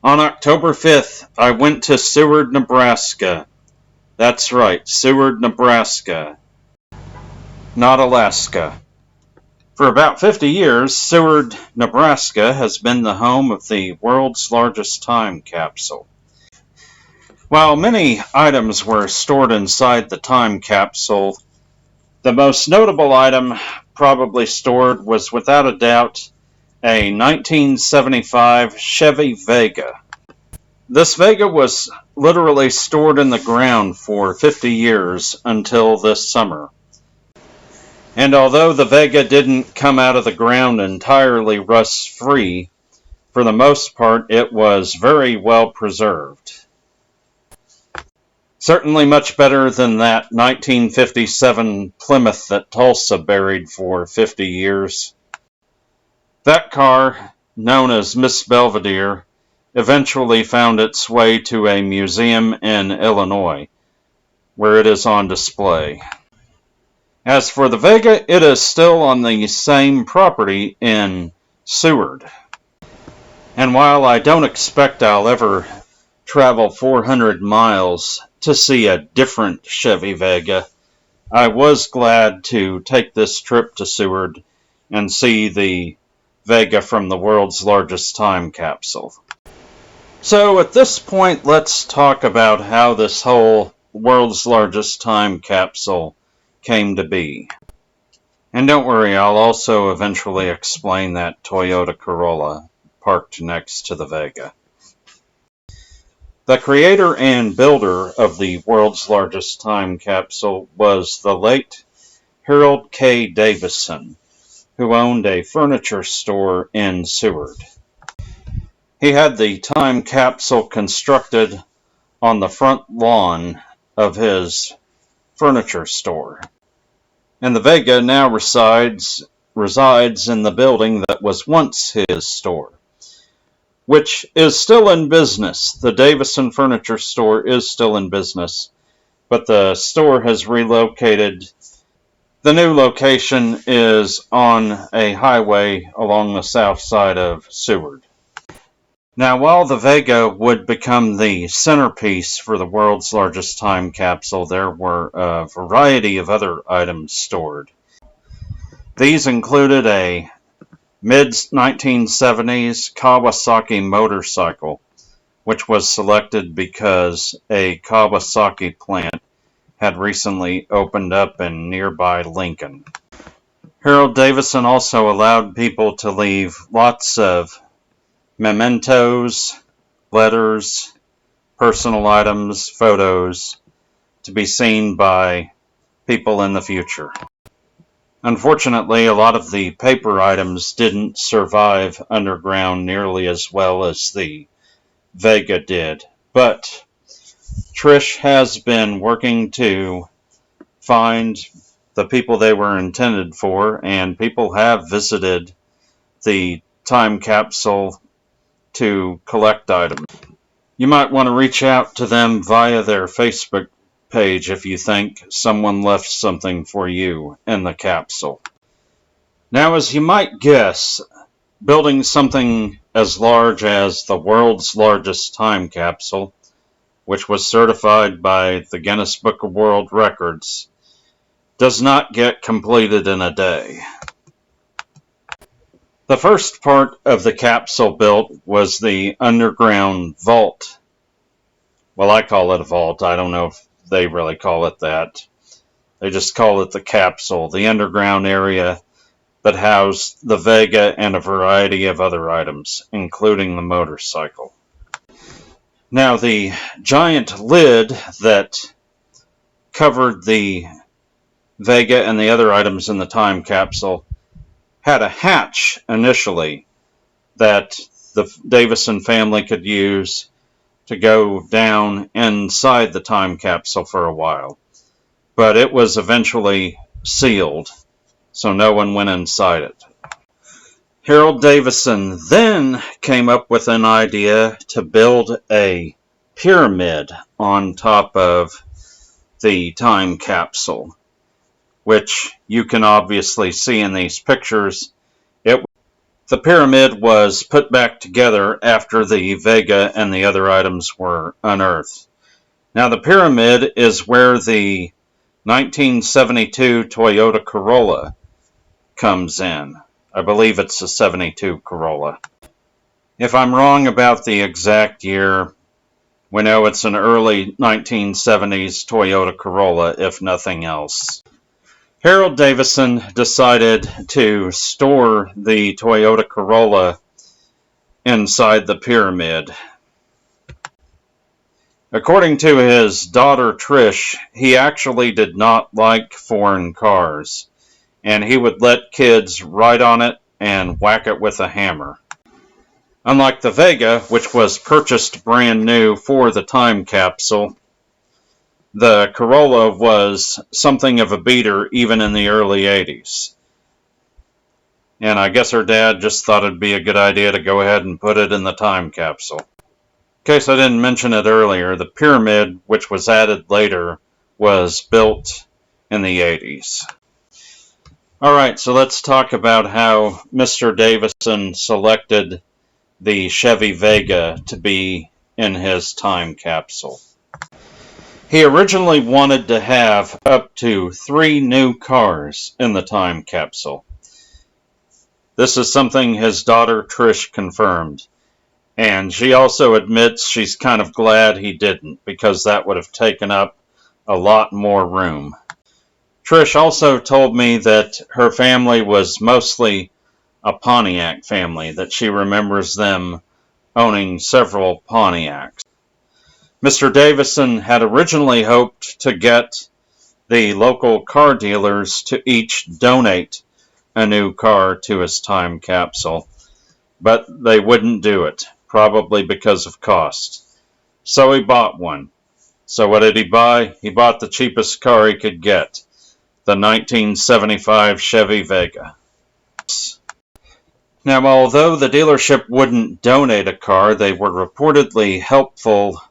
On October 5th, I went to Seward, Nebraska. That's right, Seward, Nebraska, not Alaska. For about 50 years, Seward, Nebraska has been the home of the world's largest time capsule. While many items were stored inside the time capsule, the most notable item probably stored was without a doubt a 1975 Chevy Vega. This Vega was literally stored in the ground for 50 years until this summer. And although the Vega didn't come out of the ground entirely rust-free, for the most part it was very well preserved. Certainly much better than that 1957 Plymouth that Tulsa buried for 50 years. That car, known as Miss Belvedere, eventually found its way to a museum in Illinois, where it is on display. As for the Vega, it is still on the same property in Seward. And while I don't expect I'll ever travel 400 miles to see a different Chevy Vega, I was glad to take this trip to Seward and see the Vega from the world's largest time capsule. So at this point, let's talk about how this whole world's largest time capsule came to be. And don't worry, I'll also eventually explain that Toyota Corolla parked next to the Vega. The creator and builder of the world's largest time capsule was the late Harold K. Davisson, who owned a furniture store in Seward. He had the time capsule constructed on the front lawn of his furniture store. And the Vega now resides in the building that was once his store, which is still in business. The Davisson Furniture Store is still in business, but the store has relocated. The new location is on a highway along the south side of Seward. Now, while the Vega would become the centerpiece for the world's largest time capsule, there were a variety of other items stored. These included a mid-1970s Kawasaki motorcycle, which was selected because a Kawasaki plant had recently opened up in nearby Lincoln. Harold Davisson also allowed people to leave lots of mementos, letters, personal items, photos to be seen by people in the future. Unfortunately, a lot of the paper items didn't survive underground nearly as well as the Vega did, but Trish has been working to find the people they were intended for, and people have visited the time capsule to collect items. You might want to reach out to them via their Facebook page if you think someone left something for you in the capsule. Now, as you might guess, building something as large as the world's largest time capsule, which was certified by the Guinness Book of World Records, does not get completed in a day. The first part of the capsule built was the underground vault. Well, I call it a vault. I don't know if they really call it that. They just call it the capsule, the underground area that housed the Vega and a variety of other items, including the motorcycle. Now, the giant lid that covered the Vega and the other items in the time capsule had a hatch initially that the Davisson family could use to go down inside the time capsule for a while. But it was eventually sealed, so no one went inside it. Harold Davisson then came up with an idea to build a pyramid on top of the time capsule, which you can obviously see in these pictures. The pyramid was put back together after the Vega and the other items were unearthed. Now the pyramid is where the 1972 Toyota Corolla comes in. I believe it's a 72 Corolla. If I'm wrong about the exact year, we know it's an early 1970s Toyota Corolla, if nothing else. Harold Davisson decided to store the Toyota Corolla inside the pyramid. According to his daughter Trish, he actually did not like foreign cars, and he would let kids ride on it and whack it with a hammer. Unlike the Vega, which was purchased brand new for the time capsule, the Corolla was something of a beater even in the early 80s. And I guess her dad just thought it'd be a good idea to go ahead and put it in the time capsule. In case I didn't mention it earlier, the pyramid, which was added later, was built in the 80s. Alright, so let's talk about how Mr. Davisson selected the Chevy Vega to be in his time capsule. He originally wanted to have up to 3 new cars in the time capsule. This is something his daughter Trish confirmed, and she also admits she's kind of glad he didn't, because that would have taken up a lot more room. Trish also told me that her family was mostly a Pontiac family, that she remembers them owning several Pontiacs. Mr. Davisson had originally hoped to get the local car dealers to each donate a new car to his time capsule, but they wouldn't do it, probably because of cost. So he bought one. So what did he buy? He bought the cheapest car he could get, the 1975 Chevy Vega. Now, although the dealership wouldn't donate a car, they were reportedly helpful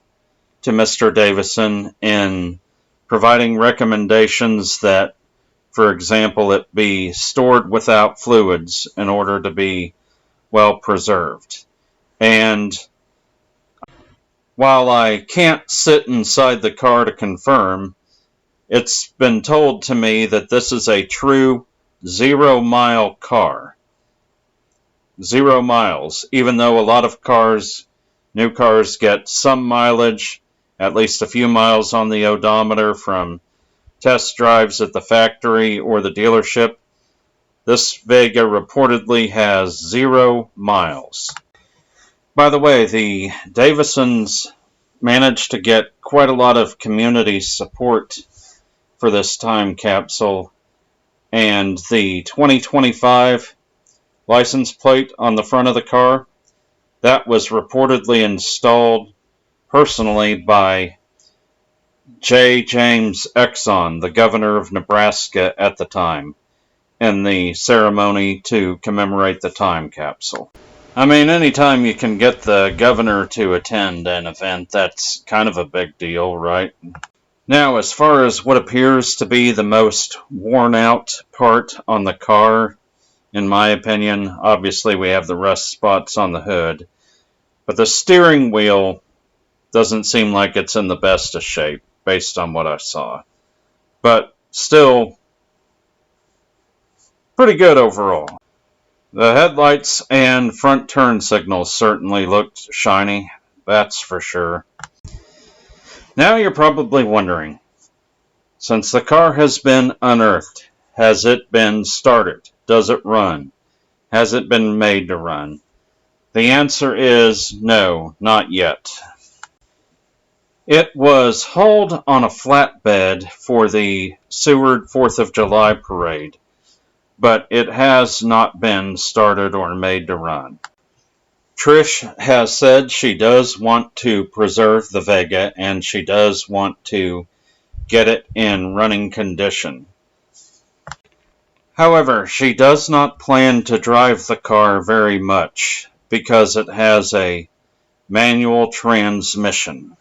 to Mr. Davisson in providing recommendations that, for example, it be stored without fluids in order to be well preserved. And while I can't sit inside the car to confirm, it's been told to me that this is a true 0-mile car. 0 miles, even though a lot of cars, new cars, get some mileage, at least a few miles on the odometer from test drives at the factory or the dealership. This Vega reportedly has 0 miles. By the way, the Davissons managed to get quite a lot of community support for this time capsule, and the 2025 license plate on the front of the car, that was reportedly installed personally by J. James Exxon, the governor of Nebraska at the time, in the ceremony to commemorate the time capsule. I mean, anytime you can get the governor to attend an event, that's kind of a big deal, right? Now, as far as what appears to be the most worn out part on the car, in my opinion, obviously we have the rust spots on the hood, but the steering wheel doesn't seem like it's in the best of shape, based on what I saw. But still, pretty good overall. The headlights and front turn signals certainly looked shiny, that's for sure. Now you're probably wondering, since the car has been unearthed, has it been started? Does it run? Has it been made to run? The answer is no, not yet. It was hauled on a flatbed for the Seward 4th of July parade, but it has not been started or made to run. Trish has said she does want to preserve the Vega, and she does want to get it in running condition. However, she does not plan to drive the car very much because it has a manual transmission.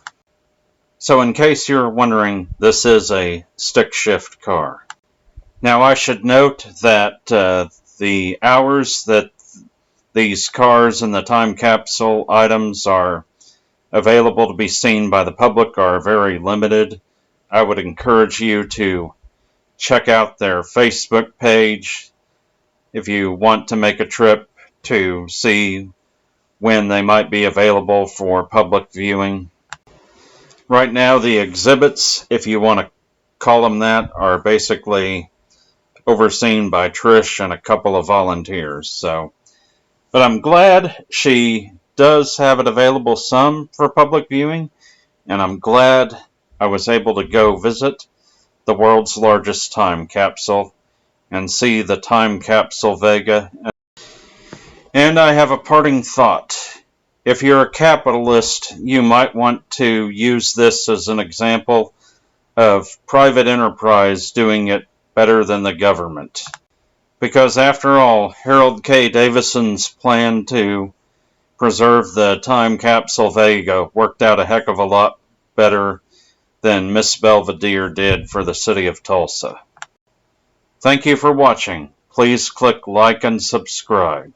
So in case you're wondering, this is a stick shift car. Now I should note that the hours that These cars and the time capsule items are available to be seen by the public are very limited. I would encourage you to check out their Facebook page if you want to make a trip to see when they might be available for public viewing. Right now, the exhibits, if you want to call them that, are basically overseen by Trish and a couple of volunteers. But I'm glad she does have it available some for public viewing, and I'm glad I was able to go visit the world's largest time capsule and see the time capsule Vega. And I have a parting thought. If you're a capitalist, you might want to use this as an example of private enterprise doing it better than the government. Because after all, Harold K. Davisson's plan to preserve the time capsule Vega worked out a heck of a lot better than Miss Belvedere did for the city of Tulsa. Thank you for watching. Please click like and subscribe.